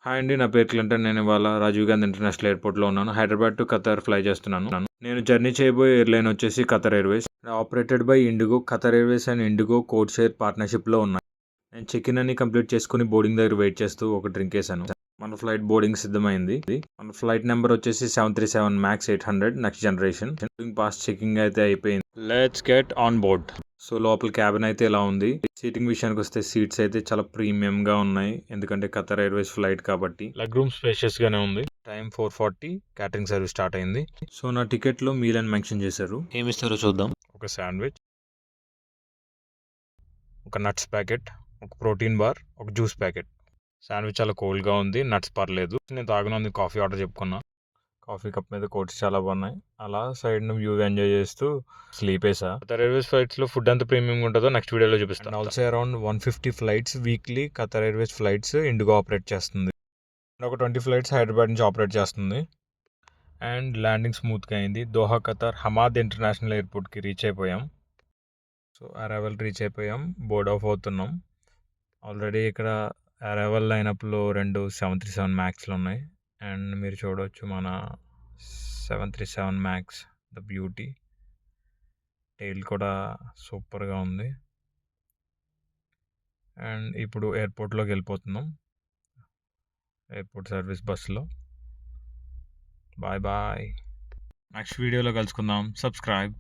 Hi అండి. నా పేరు క్లింటన్. నేను ఇవాళ రాజీవ్ గాంధీ ఇంటర్నేషనల్ ఎయిర్‌పోర్ట్‌లో ఉన్నాను. హైదరాబాద్ టు ఖతర్ ఫ్లై చేస్తున్నాను. నేను జర్నీ చేయబోయే ఎయిర్‌లైన్ వచ్చేసి Qatar Airways. Operated by IndiGo. Qatar Airways and IndiGo code share పార్ట్నర్‌షిప్‌లో ఉన్నాయి. నేను చెక్-ఇన్ అన్ని కంప్లీట్ చేసుకొని బోర్డింగ్ దగ్గర వెయిట్ చేస్తూ ఒక డ్రింక్ ఏసాను. మన ఫ్లైట్ బోర్డింగ్ సిద్ధమైంది. మన ఫ్లైట్ నెంబర్ వచ్చేసి 737 max 800 next generation. Boarding pass checking అయితే అయిపోయింది. Let's get on board. So లోపల క్యాబిన్ అయితే ఇలా ఉంది. సీటింగ్ విషయానికి వస్తే సీట్స్ అయితే చాలా ప్రీమియంగా ఉన్నాయి. ఎందుకంటే ఖతర్ ఎయిర్వేస్ ఫ్లైట్ కాబట్టి. లెగ్ రూమ్ స్పేషియస్ గానే ఉంది. టైం 4:40 క్యాటరింగ్ సర్వీస్ స్టార్ట్ అయింది. సో నా టికెట్ లో మీల్ అని మెన్షన్ చేశారు. ఏమి ఇస్తారో చూద్దాం. ఒక శాండ్విచ్, ఒక నట్స్ ప్యాకెట్, ఒక ప్రోటీన్ బార్, ఒక జ్యూస్ ప్యాకెట్. శాండ్విచ్ చాలా కోల్డ్గా ఉంది. నట్స్ పర్లేదు. నేను తాగనుంది కాఫీ ఆర్డర్ చెప్పుకున్నా. కాఫీ కప్ మీద కోట్స్ చాలా బాగున్నాయి. అలా సైడ్ ను వ్యూ ఎంజాయ్ చేస్తూ స్లీప్ వేసా. ఖతర్ ఎయిర్వేస్ ఫ్లైట్స్ లో ఫుడ్ అంత ప్రీమియం ఉంటుందో నెక్స్ట్ వీడియోలో చూపిస్తాను. Also around 150 flights weekly Qatar Airways flights IndiGo operate చేస్తుంది. ఒక 20 ఫ్లైట్స్ హైదరాబాద్ నుంచి ఆపరేట్ చేస్తుంది. అండ్ ల్యాండింగ్ స్మూత్గా అయింది. దోహా ఖతర్ హమాద్ ఇంటర్నేషనల్ ఎయిర్పోర్ట్కి రీచ్ అయిపోయాం. సో అరైవల్ రీచ్ అయిపోయాం. బోర్డ్ ఆఫ్ అవుతున్నాం. ఆల్రెడీ ఇక్కడ అరైవల్ లైనప్లో 2 737 మ్యాక్స్లు ఉన్నాయి. అండ్ మీరు చూడవచ్చు మన 737 మ్యాక్స్ ద బ్యూటీ. టైల్ కూడా సూపర్గా ఉంది. అండ్ ఇప్పుడు ఎయిర్పోర్ట్లోకి వెళ్ళిపోతున్నాం. ఎయిర్పోర్ట్ సర్వీస్ బస్సులో. Bye bye. నెక్స్ట్ వీడియోలో కలుసుకుందాం. సబ్స్క్రైబ్.